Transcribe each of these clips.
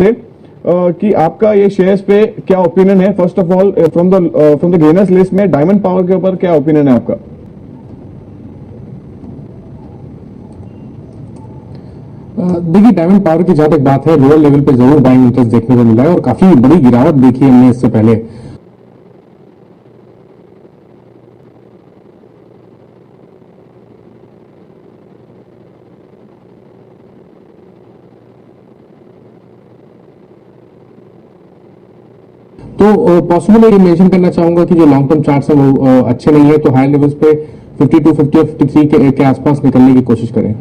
से कि आपका ये शेयर्स पे क्या ओपिनियन है। First of all from the gainers list में डायमंड पावर के ऊपर क्या ओपिनियन है आपका? देखिए, डायमंड पावर की जहां तक बात है, लोअर लेवल पे जरूर बाइंग इंटरेस्ट देखने को मिला है और काफी बड़ी गिरावट देखी है हमने इससे पहले। तो पॉसिबल मेंशन करना चाहूंगा कि जो लॉन्ग टर्म चार्ट्स है वो अच्छे नहीं है, तो हायर लेवल्स पे 52, 50 और 53 के आसपास निकलने की कोशिश करें।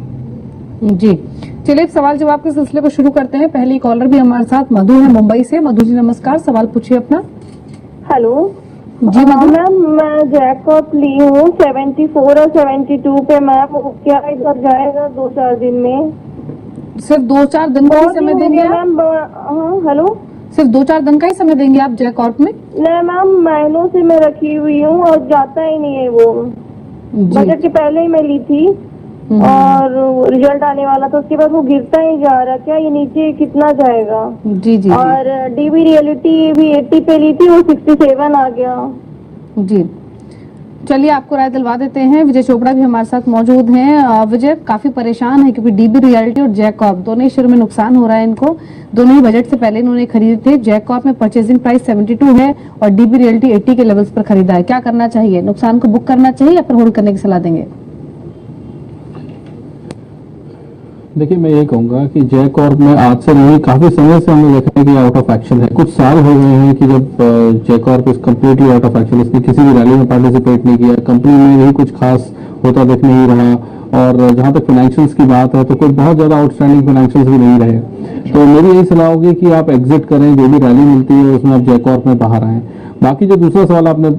जी चलिए, सवाल जवाब के सिलसिले को शुरू करते हैं। पहली कॉलर भी हमारे साथ मधु है मुंबई से। मधु जी नमस्कार, सवाल पूछिए अपना। हेलो जी मधु मैम, मैं जैकपॉट ली हूँ 74 और 72 पे मैम, क्या इधर जाएगा 2-4 दिन में? सिर्फ 2-4 दिन का ही समय देंगे आप? मैम हाँ हेलो, सिर्फ 2-4 दिन का ही समय देंगे आप जैकॉर्प में? नहीं मैम, महीनों से मैं रखी हुई हूँ और जाता ही नहीं है वो। बजट के पहले ही मैं ली थी और रिजल्ट आने वाला था, उसके बाद वो गिरता ही जा रहा। क्या ये नीचे कितना जाएगा? जी जी और डीबी रियलिटी भी 80 पे ली थी, वो 67 आ गया। जी चलिए, आपको राय दिलवा देते हैं। विजय चोपड़ा भी हमारे साथ मौजूद हैं। विजय काफी परेशान है क्योंकि डीबी रियलिटी और जैकॉर्प दोनों ही शेयर में नुकसान हो रहा है इनको। दोनों ही बजट से पहले इन्होंने खरीदे थे। जैकॉर्प में परचेजिंग प्राइस 72 है और डीबी रियलिटी 80 के लेवल्स पर खरीदा है। क्या करना चाहिए? नुकसान को बुक करना चाहिए या फिर होल्ड करने की सलाह देंगे? देखिए, मैं ये कहूंगा कि जैकॉर्प में आज से नहीं, काफी समय से हमें देखा है कि आउट ऑफ एक्शन है। कुछ साल हो गए हैं कि जब जैकॉर्प is completely out of action, इसने किसी भी रैली में पार्टिसिपेट नहीं किया, कंपनी में भी कुछ खास होता दिख नहीं रहा। और जहां तक फाइनेंशियल्स की बात है तो कोई बहुत ज्यादा आउटस्टैंडिंग फाइनेंशियल्स भी नहीं रहे। तो मेरी यही सलाह होगी कि आप एग्जिट करें, जो भी रैली मिलती है उसमें आप जैकॉर्प में बाहर आएं। बाकी जो दूसरा सवाल आपने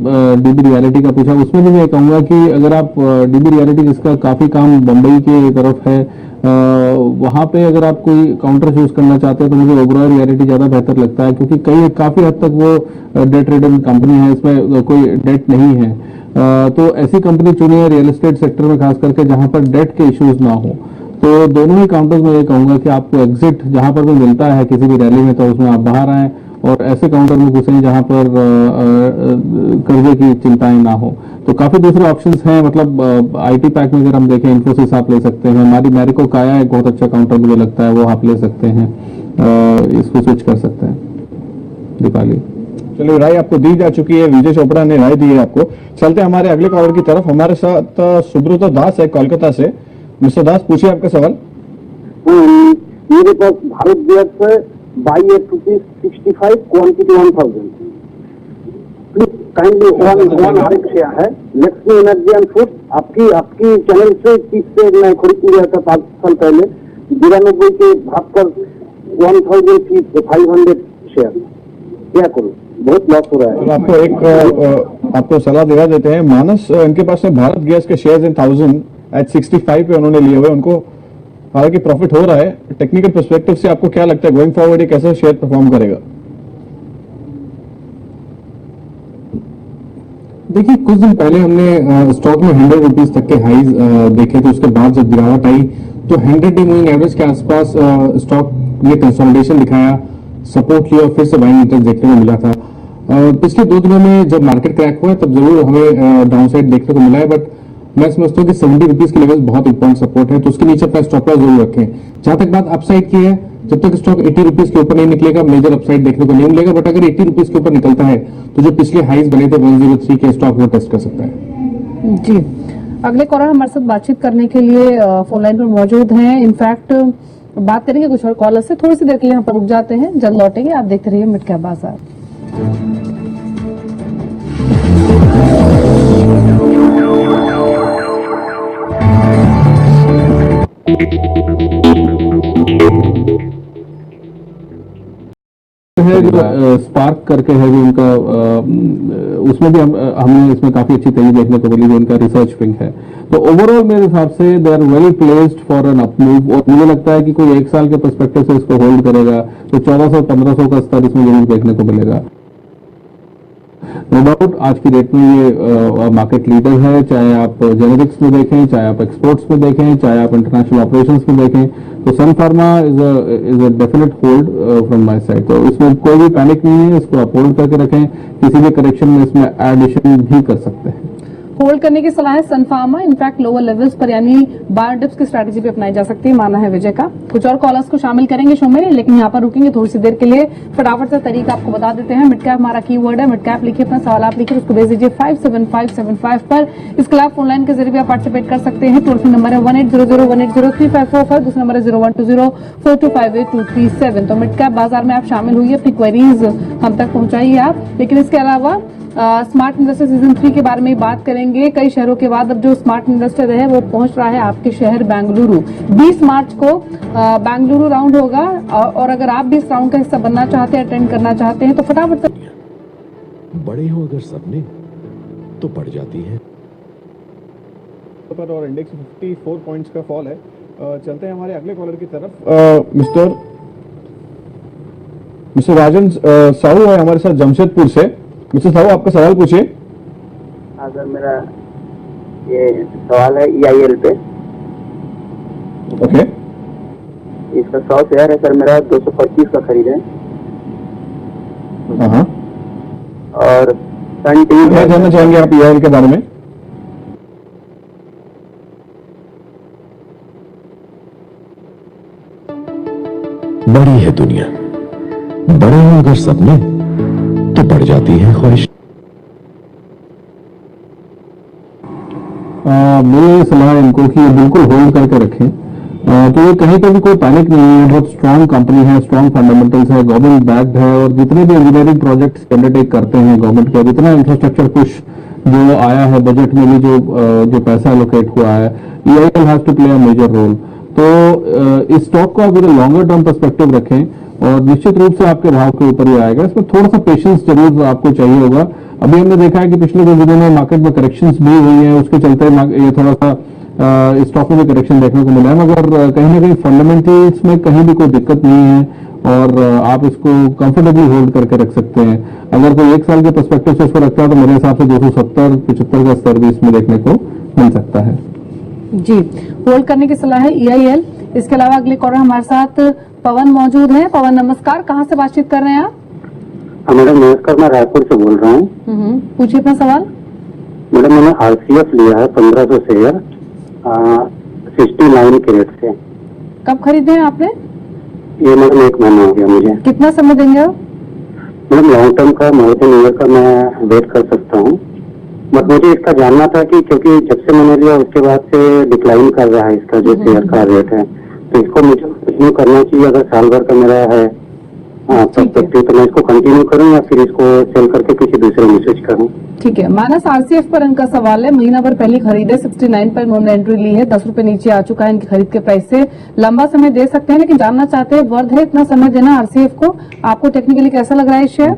डीबी रियलिटी का पूछा, उसमें भी मैं कहूंगा कि अगर आप डीबी रियलिटी, जिसका काफी काम बम्बई की तरफ है, वहां पे अगर आप कोई काउंटर चूज करना चाहते हैं तो मुझे ओबरॉय रियलिटी ज्यादा बेहतर लगता है, क्योंकि काफी हद तक वो डेट रिडन कंपनी है, इसमें कोई डेट नहीं है। तो ऐसी कंपनी चुनिए रियल एस्टेट सेक्टर में, खास करके जहां पर डेट के इश्यूज ना हो। तो दोनों ही काउंटर्स में ये कहूंगा कि आपको एग्जिट जहां पर भी मिलता है किसी भी रैली में, तो उसमें आप बाहर आएं और ऐसे काउंटर में घुसें जहां पर कर्जे की चिंताएं ना हो। तो काफी दूसरे ऑप्शंस हैं, मतलब आईटी पैक में अगर हम देखें, इन्फोसिस आप ले सकते हैं, हमारी मैरिको काया एक बहुत अच्छा काउंटर मुझे लगता है, वो आप ले सकते हैं, इसको स्विच कर सकते हैं। दीपाली, चलिए, राय आपको दी जा चुकी है, विजय चोपड़ा ने राय दी है आपको। चलते हैं हमारे अगले कॉलर की तरफ। हमारे साथ सुब्रत दास है कोलकाता से। मिस्टर दास, पूछिए आपका सवाल। मेरे पास भारत गैस पे buy at ₹65, quantity 1000। Please kindly one हर एक शेयर है लक्ष्मी एनर्जी एंड फूड। आपकी चैनल से किससे मैं खरीद लिया था 5 साल पहले, 92 के भाव पर 1500 शेयर। क्या करूं, बहुत लॉस हो रहा है। आपको सलाह दिला देते हैं। मानस, इनके पास में भारत गैस के शेयर्स इन 1000 एट 65 पे उन्होंने लिए हुए। उनको हालांकि प्रॉफिट हो रहा है। टेक्निकल पर्सपेक्टिव से आपको क्या लगता है गोइंग फॉरवर्ड ये कैसे शेयर परफॉर्म करेगा? देखिए, कुछ दिन पहले हमने स्टॉक में 100 रुपीज तक के हाईज देखे थे। उसके बाद जब गिरावट आई तो 100 डे मूविंग एवरेज के आसपास स्टॉक ने कंसोलिडेशन दिखाया, सपोर्ट लिया और फिर से बाइंग इंटरेस्ट देखने को मिला था। पिछले 2 दिनों में जब मार्केट क्रैक हुआ तब जरूर हमें डाउनसाइड देखने को मिला है, बट मैं समझता हूँ कि 70 रुपीज के लेवल बहुत इंपॉर्टेंट सपोर्ट है, तो उसके नीचे अपना स्टॉप लॉस जरूर रखें। जहां तक बात अपसाइड की है, जब तक स्टॉक 80 रुपीज के ऊपर नहीं निकलेगा मेजर अपसाइड देखने को नहीं मिलेगा, बट अगर 80 रुपीज के ऊपर निकलता है तो जो पिछले हाईज बने थे 103 के स्टॉक वो टेस्ट कर सकता है। जी, अगले कॉलर हमारे साथ बातचीत करने के लिए फोन लाइन पर मौजूद हैं। इनफैक्ट बात करेंगे कुछ और कॉलर से, थोड़ी सी देर के लिए यहाँ पर रुक जाते हैं, जल्द लौटेंगे। आप देखते रहिए मिड कैप बाजार। है जो स्पार्क करके है जो उनका, उसमें भी हमें इसमें काफी अच्छी तेजी देखने को मिली, जो उनका रिसर्च विंग है। तो ओवरऑल मेरे हिसाब से they are well placed for an upmove, और मुझे लगता है कि कोई 1 साल के पर्सपेक्टिव से इसको होल्ड करेगा तो 1400-1500 का स्तर इसमें जरूर देखने को मिलेगा। नो डाउट आज की डेट में ये मार्केट लीडर है, चाहे आप जेनेरिक्स में देखें, चाहे आप एक्सपोर्ट्स में देखें, चाहे आप इंटरनेशनल ऑपरेशंस में देखें, तो Sun Pharma is a definite hold from my side. तो इसमें कोई भी पैनिक नहीं है, इसको आप होल्ड करके रखें, किसी भी करेक्शन में इसमें एडिशन भी कर सकते हैं। होल्ड करने की सलाह है सन फार्मा, इनफैक्ट लोअर लेवल्स पर यानी बार डिप्स की स्ट्रैटेजी भी अपनाई जा सकती है, माना है विजय का। कुछ और कॉलर्स को शामिल करेंगे शो में, लेकिन यहाँ पर रुकेंगे थोड़ी सी देर के लिए। फटाफट से तरीका आपको बता देते हैं। मिड कैप हमारा कीवर्ड है, मिड कैप लिखिए, अपना सवाल आप लिखिए, उसको भेज दीजिए 57575 पर। इसके अलावा फोनलाइन के जरिए भी आप पार्टिसिपेट कर सकते हैं। टोल फ्री नंबर है 180018035545, दूसरा नंबर है 0120420237। तो मिड कैप बाजार में आप शामिल हुई, अपनी क्वेरीज हम तक पहुंचाइए आप। लेकिन इसके अलावा स्मार्ट इन्वेस्टर सीजन 3 के बारे में बात करेंगे। कई शहरों के बाद अब जो स्मार्ट इन्वेस्टर है वो पहुंच रहा है आपके शहर बेंगलुरु। 20 मार्च को बेंगलुरु राउंड होगा, और अगर आप भी इस राउंड का हिस्सा बनना चाहते हैं, अटेंड करना चाहते हैं, तो फटाफट से बड़े हो अगर सबने तो बढ़ जाती है। और इंडेक्स 54 पॉइंट्स का फॉल है। चलते हैं हमारे अगले कॉलर की तरफ। मिस्टर राजन साहू है हमारे साथ जमशेदपुर से। मिस्टर साहू, आपका सवाल पूछिए। हाँ सर, मेरा ये सवाल है EIL पे। ओके, इसका 100 शेयर है सर, मेरा 225 का खरीद है। हाँ, और सन टीवी क्या जानना चाहेंगे आप EIL के बारे में? बड़ी है दुनिया, बड़े हो अगर सबने तो बढ़ जाती है ख्वाहिश। मेरी सलाह इनको कि बिल्कुल होल्ड करके रखें। तो ये कहीं पर भी कोई पैनिक नहीं है, बहुत स्ट्रांग कंपनी है, स्ट्रांग फंडामेंटल्स है, गवर्नमेंट बैक्ड है, और जितने भी इंजीनियरिंग प्रोजेक्ट्स अंडरटेक करते हैं गवर्नमेंट के, जितना इंफ्रास्ट्रक्चर पुश जो आया है बजट में भी, जो पैसा एलोकेट हुआ है, EIL has to play a major role. तो इस स्टॉक को आप लॉन्गर टर्म पर्सपेक्टिव रखें, और निश्चित रूप से आपके भाव के ऊपर ही आएगा। इसमें थोड़ा सा पेशेंस जरूर आपको चाहिए होगा। अभी हमने देखा है कि पिछले 2 दिनों में मार्केट में करेक्शंस भी हुई हैं, उसके चलते ये थोड़ा सा इस स्टॉक में भी करेक्शन देखने को मिला है, मगर कहीं ना कहीं फंडामेंटल्स में कहीं भी कोई दिक्कत नहीं है, और आप इसको कंफर्टेबली होल्ड करके रख सकते हैं। अगर कोई 1 साल के पर्सपेक्टिव से इसको रखता है तो मेरे हिसाब से 270-75 का स्तर भी इसमें देखने को मिल सकता है। जी, होल्ड करने की सलाह है EIL। इसके अलावा अगले कॉलर हमारे साथ पवन मौजूद है। पवन नमस्कार, कहाँ से बातचीत कर रहे हैं आप? मैडम नमस्कार, मैं रायपुर से बोल रहा हूँ। पूछिए अपना सवाल। मैडम मैंने RCF लिया है 1500 शेयर 69 के रेट से। कब खरीदे हैं आपने? ये मैडम 1 महीना हो गया मुझे। कितना समय देंगे आप? मैडम लॉन्ग टर्म का, मोर देन ईयर का मैं वेट कर सकता हूँ, बट मुझे इसका जानना था कि क्योंकि जब से मैंने लिया उसके बाद से डिक्लाइन कर रहा है इसका जो शेयर का रेट है, तो इसको मुझे कंटिन्यू करना चाहिए। अगर साल भर का मेरा है पर्सपेक्टिव, तो मैं इसको कंटिन्यू करूं या फिर इसको सेल करके किसी दूसरे में स्विच करूं? ठीक है, मानस RCF पर इनका सवाल है। महीना भर पहले खरीदे, 69 पर इन्होंने एंट्री ली है, 10 रुपए नीचे आ चुका है इनकी खरीद के प्राइस से। लंबा समय दे सकते हैं, लेकिन जानना चाहते हैं वर्थ है इतना समय देना RCF को? आपको टेक्निकली कैसा लग रहा है शेयर?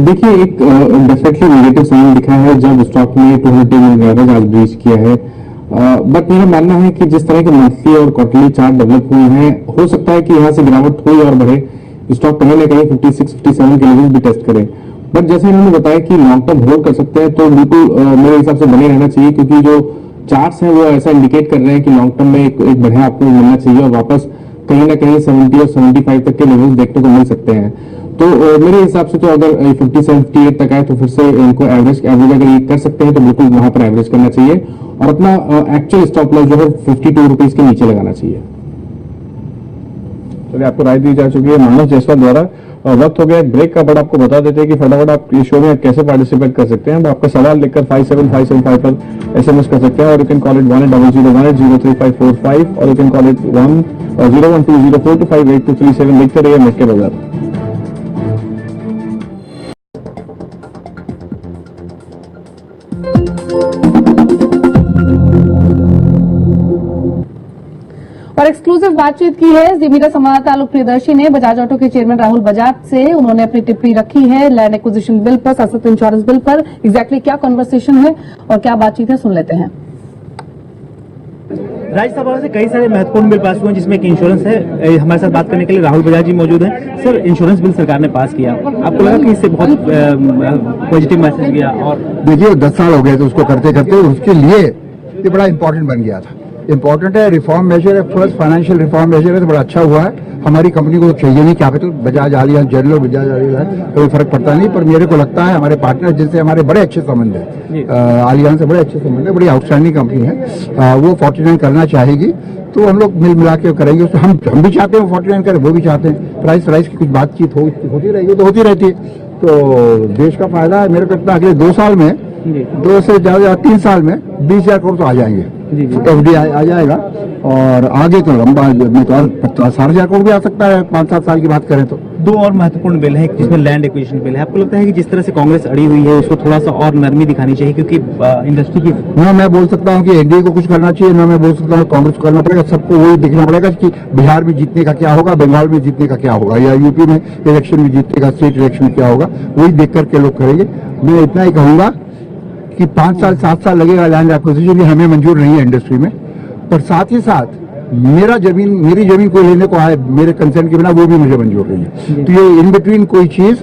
देखिए, एक डेफिनेटली नेगेटिव साइन दिखा है जब स्टॉक ने 200 एवरेज आज ब्रीच किया है। बट मेरा मानना है कि जिस तरह के मंथली और क्वार्टरली चार्ट डेवलप हुए हैं, हो सकता है कि यहाँ से गिरावट हुई और बढ़े, स्टॉक कहीं ना कहीं 56-57 के लेवल भी टेस्ट करे। बट जैसे इन्होंने बताया कि लॉन्ग टर्म होल्ड कर सकते हैं, तो बिल्कुल मेरे हिसाब से बने रहना चाहिए, क्योंकि जो चार्ट्स हैं वो ऐसा इंडिकेट कर रहे हैं कि लॉन्ग टर्म में एक बढ़िया आपको मिलना चाहिए, और वापस कहीं ना कहीं 70 और 75 तक के लेवल्स देखने को मिल सकते हैं। तो मेरे हिसाब से तो अगर 57-58 तक आए तो फिर से इनको एवरेज अगर ये कर सकते हैं तो बिल्कुल वहां पर एवरेज करना चाहिए, और अपना एक्चुअल स्टॉप लॉस जो है 52 रुपीज के नीचे लगाना चाहिए। चलिए, आपको राय दी जा चुकी है मानस जायसवाल द्वारा। वक्त हो गया एक ब्रेक का, बट आपको बता देते हैं कि फटाफट आप इस शो में कैसे पार्टिसिपेट कर सकते हैं। आप आपका सवाल लिखकर 57575 पर SMS कर सकते हैं, और यू कैन कॉल इट 1-800-1-8035545, और यू कैन कॉल इट 0120425823 लिखते रहिए मिड के बगैर। और एक्सक्लूसिव बातचीत की है जी मीडिया संवाददाता आलोक प्रियदर्शी ने बजाज ऑटो के चेयरमैन राहुल बजाज से। उन्होंने अपनी टिप्पणी रखी है लैंड एक्विजिशन बिल पर, शाश्वत इंश्योरेंस बिल पर। एग्जैक्टली क्या कन्वर्सेशन है और क्या बातचीत है, सुन लेते हैं। राज्यसभा से कई सारे महत्वपूर्ण बिल पास हुए हैं जिसमें एक इंश्योरेंस है। हमारे साथ बात करने के लिए राहुल बजाज जी मौजूद हैं। सर, इंश्योरेंस बिल सरकार ने पास किया, आपको लगा कि इससे बहुत पॉजिटिव मैसेज गया? और देखिए 10 साल हो गए थे उसको करते करते, उसके लिए ये बड़ा इंपॉर्टेंट बन गया था। इंपॉर्टेंट है, रिफॉर्म मेजर है, फर्स्ट फाइनेंशियल रिफॉर्म मेजर है, तो बड़ा अच्छा हुआ है। हमारी कंपनी को चाहिए नहीं capital, Bajaj Allianz general Bajaj Allianz कोई फर्क पड़ता नहीं, पर मेरे को लगता है हमारे पार्टनर जिनसे हमारे बड़े अच्छे संबंध है, आलियांज से बड़े अच्छे संबंध है, बड़ी आउटस्टैंडिंग कंपनी है, वो 49 करना चाहेगी तो हम लोग मिल मिला के करेंगे उसको। हम भी चाहते हैं 49 करें, वो भी चाहते हैं। प्राइस की कुछ बातचीत होती रहेगी तो होती रहती है, तो देश का फायदा है। मेरे को लगता है अगले 2 साल में, 2 से ज्यादा 3 साल में 20,000 करोड़ तो आ जाएंगे, FDI आ जाएगा। और आगे तो लंबा में तो 60,000 करोड़ भी आ सकता है 5-7 साल की बात करें तो। 2 और महत्वपूर्ण बिल है जिसमें लैंड एक्विजिशन बिल है। आपको लगता है कि जिस तरह से कांग्रेस अड़ी हुई है उसको थोड़ा सा और नरमी दिखानी चाहिए, क्योंकि इंडस्ट्री की ना मैं बोल सकता हूँ कि एनडीए को कुछ करना चाहिए, ना मैं बोल सकता हूँ कांग्रेस को करना पड़ेगा। सबको वही देखना पड़ेगा कि बिहार में जीतने का क्या होगा, बंगाल में जीतने का क्या होगा, या यूपी में इलेक्शन में जीतने का, स्टेट इलेक्शन में क्या होगा, वही देख करके लोग करेंगे। मैं इतना ही कहूंगा कि 5 साल 7 साल लगेगा लैंड एक्विजिशन, ये हमें मंजूर नहीं है इंडस्ट्री में। पर साथ ही साथ मेरी जमीन कोई लेने को आए मेरे कंसर्न के बिना, वो भी मुझे मंजूर नहीं है। तो ये इन बिटवीन कोई चीज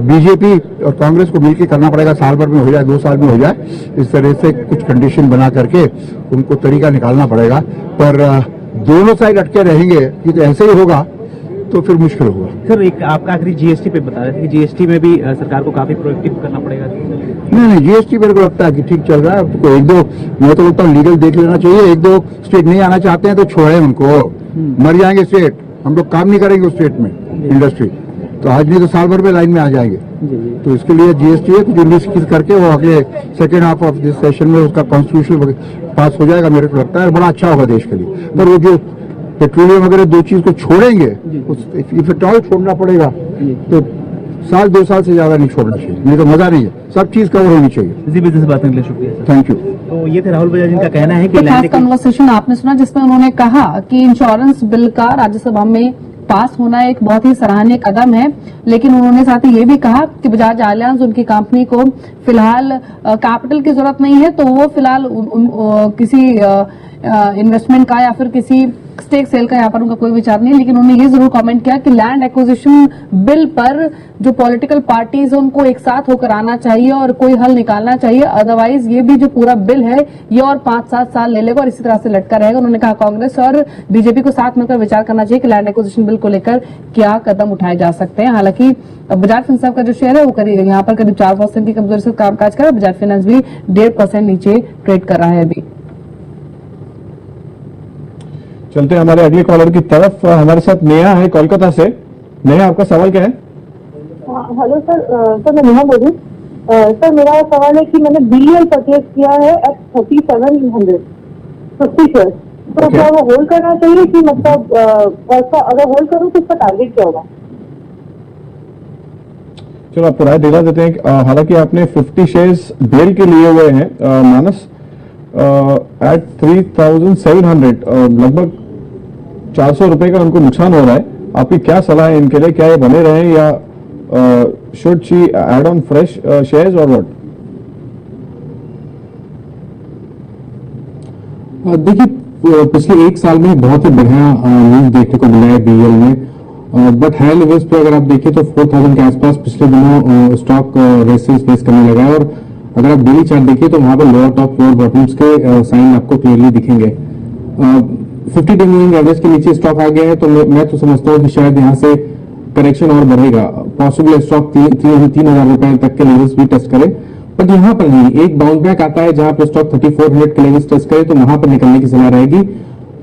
बीजेपी और कांग्रेस को मिलकर करना पड़ेगा, साल भर में हो जाए, 2 साल में हो जाए, इस तरह से कुछ कंडीशन बना करके उनको तरीका निकालना पड़ेगा। पर दोनों साइड अटके रहेंगे कि तो ऐसे ही होगा तो फिर मुश्किल होगा। सर, एक आपका आखिरी जीएसटी पे बता रहे थे कि जीएसटी में भी सरकार को काफी प्रोएक्टिव करना पड़ेगा। नहीं, जीएसटी मेरे को लगता है कि ठीक चल रहा है। तो 1-2 मैं तो बोलता हूँ लीगल देख लेना चाहिए। 1-2 स्टेट नहीं आना चाहते हैं तो छोड़े उनको, मर जाएंगे स्टेट, हम लोग काम नहीं करेंगे उस स्टेट में इंडस्ट्री, तो आज नहीं तो साल भर में लाइन में आ जाएंगे। तो इसके लिए जीएसटी है जो लिस्ट करके वो अगले second half of this session में उसका कॉन्स्टिट्यूशन पास हो जाएगा, मेरे को लगता है बड़ा अच्छा होगा देश के लिए। पर वो जो पेट्रोलियम वगैरह 2 चीज को छोड़ेंगे, इफ एट ऑल छोड़ना पड़ेगा तो 1-2 साल से ज्यादा नहीं छोड़ना चाहिए, नहीं तो मजा नहीं है। सब चीज कवर होनी चाहिए। इसी बिजनेस बात करने के लिए शुक्रिया। Thank you. तो ये थे राहुल बजाज जिनका कहना है कि खास कन्वर्सेशन आपने सुना जिसमें उन्होंने कहा कि इंश्योरेंस बिल का राज्यसभा में पास होना एक बहुत ही सराहनीय कदम है, लेकिन उन्होंने साथ ही ये भी कहा कि बजाज आलियांज उनकी कंपनी को फिलहाल कैपिटल की जरूरत नहीं है, तो वो फिलहाल किसी इन्वेस्टमेंट का या फिर किसी स्टेक सेल का यहाँ पर उनका कोई विचार नहीं है। लेकिन उन्होंने ये जरूर कमेंट किया कि लैंड एक्विजिशन बिल पर जो पॉलिटिकल पार्टीज है उनको एक साथ होकर आना चाहिए और कोई हल निकालना चाहिए, अदरवाइज ये भी जो पूरा बिल है ये और 5-7 साल ले लेगा और इसी तरह से लटका रहेगा। उन्होंने कहा कांग्रेस और बीजेपी को साथ मिलकर विचार करना चाहिए कि लैंड एक्विजिशन बिल को लेकर क्या कदम उठाए जा सकते हैं। हालांकि बजाज फिनसर्व का जो शेयर है वो करीब यहाँ पर करीब 4% की कमजोरी से कामकाज कर रहा है। बजाज फाइनेंस भी 1.5% नीचे ट्रेड कर रहा है अभी। चलते हैं हमारे अगले कॉलर की तरफ। हमारे साथ नेहा है कोलकाता से। नेहा, आपका सवाल क्या है? हेलो सर, सर मैं नेहा बोल रही हूँ। सर मेरा सवाल है कि मैंने BEL परचेज किया है एट 3750 शेयर, तो क्या वो होल्ड करना चाहिए कि मतलब अगर होल्ड करूँ तो उसका टारगेट क्या होगा? चलो आपको राय दिला देते हैं। हालांकि आपने 50 शेयर्स बेल के लिए हुए हैं मानस एट 3700, लगभग 400 रुपए का उनको नुकसान हो रहा है। आपकी क्या सलाह है इनके लिए? क्या ये बने रहे या should she add on fresh shares और व्हाट? देखिए पिछले 1 साल में बहुत ही बढ़िया न्यूज देखने को मिला है BEL में, बट हाई लेवल्स पे अगर आप देखें तो 4000 के आसपास पिछले दिनों स्टॉक रेसिस फेस करने लगा है। और अगर आप डेली चार्ट देखिए तो वहां पर लोअर टॉप लोअर बॉटम्स के साइन आपको क्लियरली दिखेंगे। 50 डे मूविंग एवरेज के नीचे स्टॉक आ गया है, तो मैं तो समझता हूँ कि शायद यहाँ से करेक्शन और बढ़ेगा। पॉसिबल स्टॉक 3,000 रुपए तक के लेवल्स भी टेस्ट करे, बट यहाँ पर नहीं, एक बाउंस बैक आता है जहां पर स्टॉक 3400 के लेवल्स टेस्ट करे तो वहां पर निकलने की सलाह रहेगी।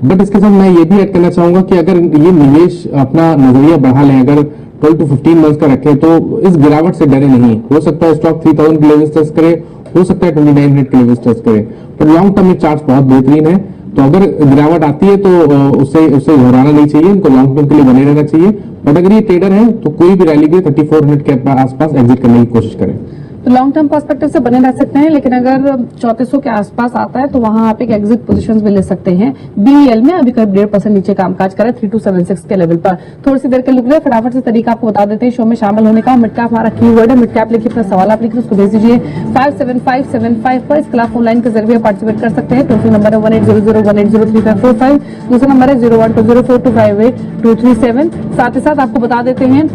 बट इसके साथ मैं ये भी ऐड करना चाहूंगा कि अगर ये निवेश अपना नजरिया बढ़ा लें, अगर 12 to 15 मंथ्स का रखें तो इस गिरावट से डरे नहीं। हो सकता है स्टॉक 3000 के लेवल्स टेस्ट करे, हो सकता है 2900 के लेवल्स टेस्ट करे, पर लॉन्ग टर्म में चार्ट बहुत बेहतरीन है। तो अगर गिरावट आती है तो उसे घबराना नहीं चाहिए, इनको लॉन्ग टर्म के लिए बने रहना चाहिए। बट अगर ये ट्रेडर है तो कोई भी रैली के 3400 के आसपास एग्जिट करने की कोशिश करें। तो लॉन्ग टर्म पर्सपेक्टिव से बने रह सकते हैं, लेकिन अगर 3400 के आसपास आता है तो वहां आप एक एग्जिट पोजीशंस भी ले सकते हैं। बीईएल में अभी करीब 1.5% नीचे कामकाज करे 3276 के लेवल पर। थोड़ी सी देर के लुक ले, फटाफट से तरीका आपको बता देते हैं शो में शामिल होने का। मिड कैप हमारा कीवर्ड है, मिड कैप लिखिए, अपना सवाल आप लिखिए, उसको भेज दीजिए 57575 पर। इसके अलावा ऑनलाइन के जरिए पार्टिसिपेट कर सकते हैं। टोल फ्री नंबर है 180018035545, दूसरा नंबर है 0120458237। साथ ही साथ आपको बता देते हैं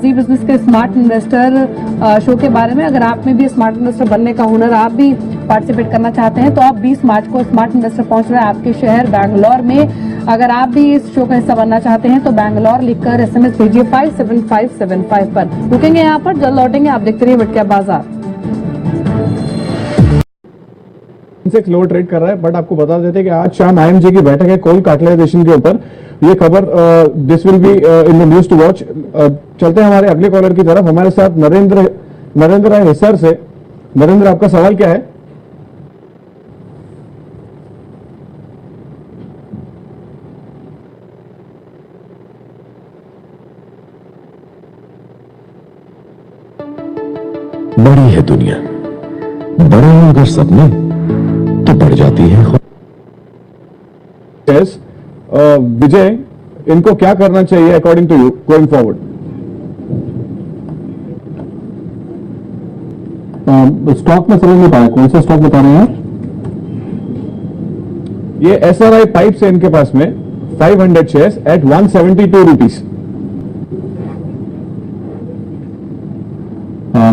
जी बिजनेस के स्मार्ट इन्वेस्टर शो के बारे में। अगर आप में भी स्मार्ट इन्वेस्टर बनने का हुनर, आप भी पार्टिसिपेट करना चाहते हैं तो आप 20 मार्च को स्मार्ट इन्वेस्टर पहुंच रहे हैं आपके शहर बैंगलोर में। अगर आप भी इस शो का हिस्सा बनना चाहते हैं तो बैंगलोर लिखकर SMS भेजिए 57575 पर। रुकेंगे यहाँ पर, जल्द लौटेंगे। आप देखते रहिए मिड कैप बाजार। सेंसेक्स लो ट्रेड कर रहा है, बट आपको बता देते हैं कि आज शाम IMG की बैठक है कोल कैपिटलाइजेशन के ऊपर। ये खबर this will be in the news to watch. चलते हैं हमारे अगले कॉलर की तरफ। हमारे साथ नरेंद्र है हिसार से। नरेंद्र, आपका सवाल क्या है? बड़ी है दुनिया, बड़े हों अगर सपने तो बढ़ जाती है। यस विजय, इनको क्या करना चाहिए according to you going forward? Stock में समझ नहीं पाया, कौन सा स्टॉक बता रहे हैं आप? ये SRI पाइप्स है इनके पास में 500 शेयर्स एट 172 रुपीज।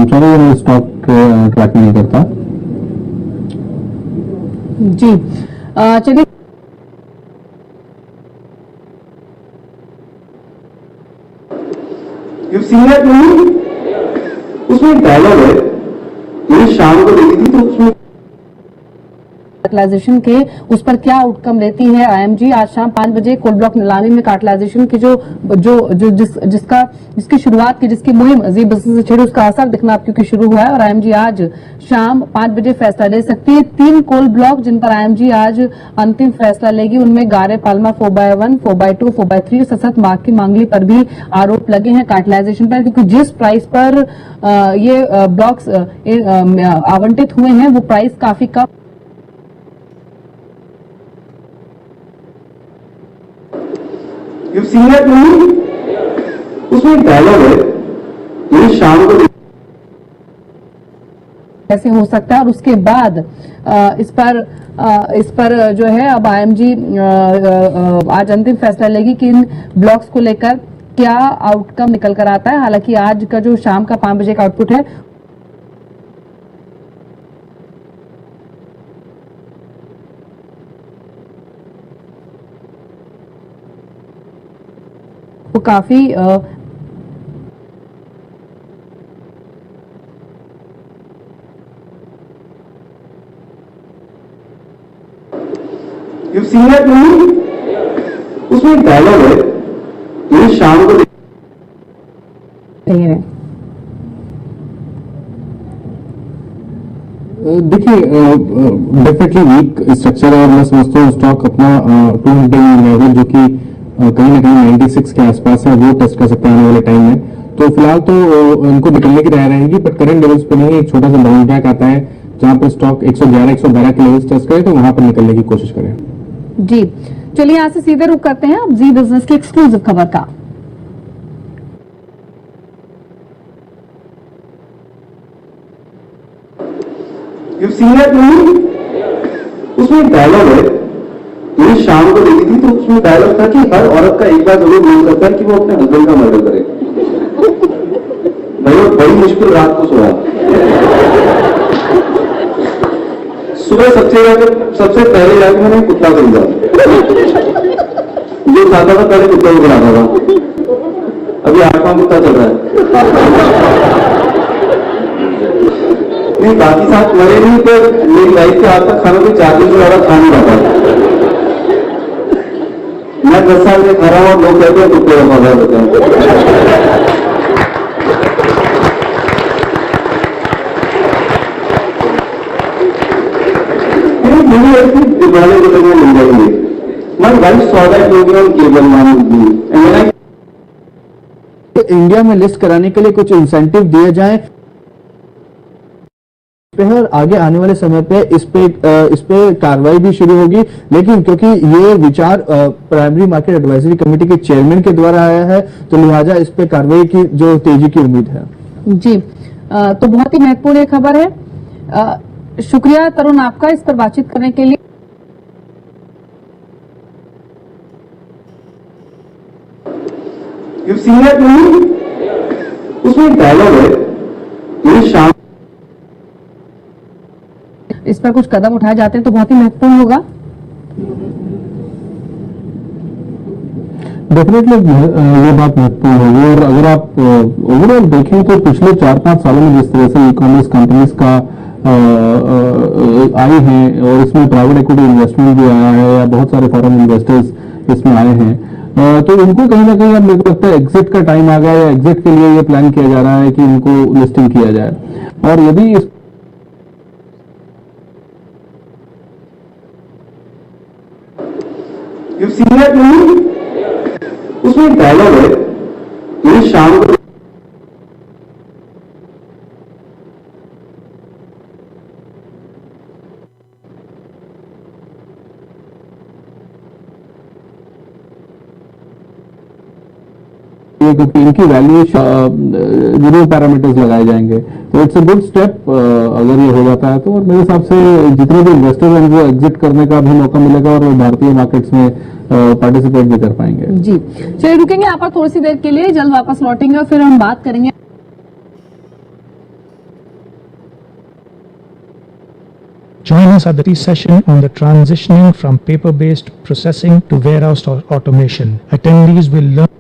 सॉरी, मैं स्टॉक ट्रैक नहीं करता जी। चलिए, उसमें डायलॉग है, मैंने शाम को देखी थी तो उसमें कैपिटलाइजेशन के उस पर क्या आउटकम लेती है IMG। आज शाम 5 बजे कोल ब्लॉक नीलामी में कैपिटलाइजेशन की जिसकी शुरुआत की, जिसकी मुहिम जी बिजनेस से छिड़ी, उसका असर दिखना अब क्योंकि शुरू हुआ है और IMG आज शाम 5 बजे फैसला ले सकती है। 3 कोल ब्लॉक जिन पर IMG आज अंतिम फैसला लेगी, उनमें गारे पाल्मा 4/1, 4/2, 4/3 सशक्त मार्ग की मांगली पर भी आरोप लगे हैं कैपिटलाइजेशन पर, क्योंकि जिस प्राइस पर ये ब्लॉक्स आवंटित हुए हैं वो प्राइस काफी कम। उसमें डायलॉग है, मैंने शाम को कैसे हो सकता है और उसके बाद इस पर जो है अब IMG आज अंतिम फैसला लेगी कि इन ब्लॉक्स को लेकर क्या आउटकम निकल कर आता है। हालांकि आज का जो शाम का 5 बजे का आउटपुट है वो काफी उसमें डायलॉग है, मैंने शाम को देखिए डेफिनेटली वीक स्ट्रक्चर है और मैं समझता हूँ स्टॉक अपना 200 लेवल जो कि कहीं ना कहीं 96 के आसपास है वो टेस्ट कर सकते हैं आने वाले टाइम में। तो फिलहाल तो इनको निकलने की राय रहेगी, बट करंट लेवल्स पे नहीं, एक छोटा सा बाउंस बैक आता है जहां पर स्टॉक 111-112 के लेवल्स टेस्ट करे तो वहां पर निकलने की कोशिश करें। जी। चलिए यहाँ से सीधे रुख करते हैं अब जी बिजनेस की एक्सक्लूसिव खबर का। उसमें डायलॉग है, मैंने शाम को देखी थी तो उसमें डायलॉग था कि हर औरत का एक बार जरूर मन करता है कि वो अपने हस्बैंड का मर्डर करे। भाई वो बड़ी मुश्किल रात को सोया, सुबह सबसे पहले जाकर मैंने कुत्ता खरीदा, जो खाता था पहले कुत्ता को खिलाता था, अभी 8वां कुत्ता चल रहा है। नहीं, बाकी साथ मरे नहीं तो मेरी लाइफ के हाथ तक खाना भी 4 दिन से ज्यादा खा नहीं पाता। मैं 10 साल से खा रहा हूँ और लोग कहते हैं कुत्ते का मजा होता है। दिवाली के लिए मिल जाएंगे। My wife saw that movie on cable and India में लिस्ट कराने के लिए कुछ इंसेंटिव दिए जाएं पे है और आगे आने वाले समय पे इस पे कार्रवाई भी शुरू होगी। लेकिन क्योंकि ये विचार प्राइमरी मार्केट एडवाइजरी कमेटी के चेयरमैन के द्वारा आया है, तो लिहाजा इस पे कार्रवाई की जो तेजी की उम्मीद है। जी, तो बहुत ही महत्वपूर्ण ये खबर है। शुक्रिया तरुण आपका इस पर बातचीत करने के लिए। You've seen that movie? उसमें एक डायलॉग है, ये शाम इस पर कुछ कदम उठाए जाते हैं तो बहुत ही महत्वपूर्ण होगा। डेफिनेटली ये बात महत्वपूर्ण होगी। और अगर आप ओवरऑल देखें तो पिछले 4-5 सालों में जिस तरह से ई कॉमर्स कंपनीज का आई हैं और इसमें प्राइवेट इक्विटी इन्वेस्टमेंट भी आया है या बहुत सारे फॉरेन इन्वेस्टर्स इसमें आए हैं, तो इनको कहीं ना कहीं अब मेरे को लगता है एग्जिट का टाइम आ गया है। एग्जिट के लिए ये प्लान किया जा रहा है कि इनको लिस्टिंग किया जाए। और यदि इस You've seen that movie? उसमें एक डायलॉग है, ये शाम को क्योंकि इनकी वैल्यू जरूर पैरामीटर्स लगाए जाएंगे, तो इट्स अ गुड स्टेप अगर ये हो जाता है तो। और मेरे हिसाब से जितने भी इन्वेस्टर्स हैं उनको एग्जिट करने का भी मौका मिलेगा और वो भारतीय मार्केट्स में पार्टिसिपेट भी कर पाएंगे। जी, चलिए रुकेंगे यहाँ पर थोड़ी सी देर के लिए, जल्द वापस लौटेंगे और फिर हम बात करेंगे। Join us at the session on the transitioning from paper-based processing to warehouse automation. Attendees will learn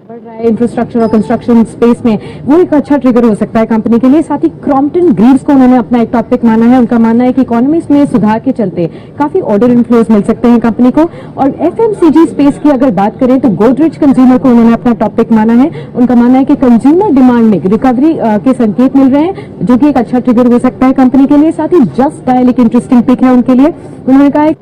बढ़ रहा है इंफ्रास्ट्रक्चर और कंस्ट्रक्शन स्पेस में, वो एक अच्छा ट्रिगर हो सकता है कंपनी के लिए। साथ ही क्रॉम्पटन ग्रीव्स को उन्होंने अपना एक टॉपिक माना है। उनका मानना है कि इकोनॉमिक्स में सुधार के चलते काफी ऑर्डर इनफ्लोज मिल सकते हैं कंपनी को। और एफएमसीजी स्पेस की अगर बात करें तो गोदरेज कंज्यूमर को उन्होंने अपना टॉपिक माना है। उनका मानना है कि कंज्यूमर डिमांड में रिकवरी के संकेत मिल रहे हैं, जो कि एक अच्छा ट्रिगर हो सकता है कंपनी के लिए। साथ ही जस्ट डायल एक इंटरेस्टिंग पिक है उनके लिए। उन्होंने कहा है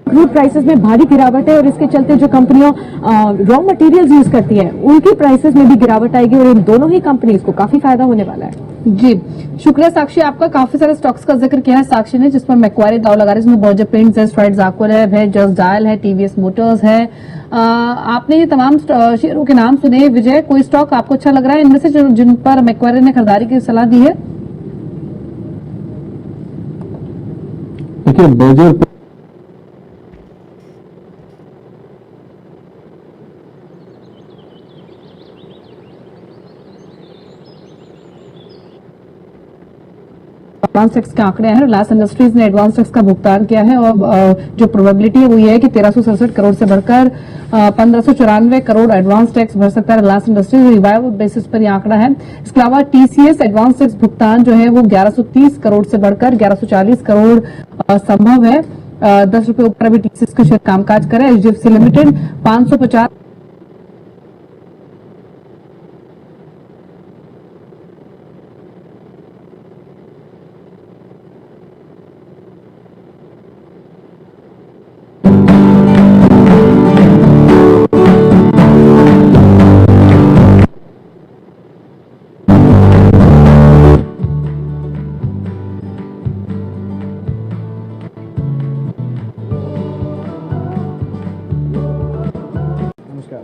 क्रूड प्राइसेस में भारी गिरावट है और इसके चलते जो कंपनियां रॉ मटेरियल्स यूज करती हैं उनकी प्राइसेस में भी गिरावट आएगी और इन दोनों ही कंपनीज को काफी फायदा होने वाला है। जी, शुक्रिया साक्षी आपका। काफी सारे स्टॉक्स का जिक्र किया है साक्षी ने, जिसमें मैक्वारी दाव लगा रही है, इसमें बर्जर पेंट्स है, स्ट्राइड्स आक्वर है, जस्ट डायल है, टीवीएस मोटर्स है। आपने ये तमाम शेयरों के नाम सुने। विजय, कोई स्टॉक आपको अच्छा लग रहा है इनमें से जिन पर मैक्वारी ने खरीदारी की सलाह दी है? देखिए, बर्जर एडवांस टैक्स के आंकड़े हैं। रिलायंस इंडस्ट्रीज ने एडवांस टैक्स का भुगतान किया है और जो प्रोबेबिलिटी है वो ये है कि 1367 करोड़ से बढ़कर 1594 करोड़ एडवांस टैक्स भर सकता है रिलायंस इंडस्ट्रीज। रिवाइवल बेसिस पर यह आंकड़ा है। इसके अलावा टीसीएस एडवांस टैक्स भुगतान जो है वो 1130 करोड़ से बढ़कर 1140 करोड़ संभव है। 10 रुपए ऊपर अभी टीसीएस का शेयर कामकाज करे। एचडीएफसी लिमिटेड 550 नमस्कार।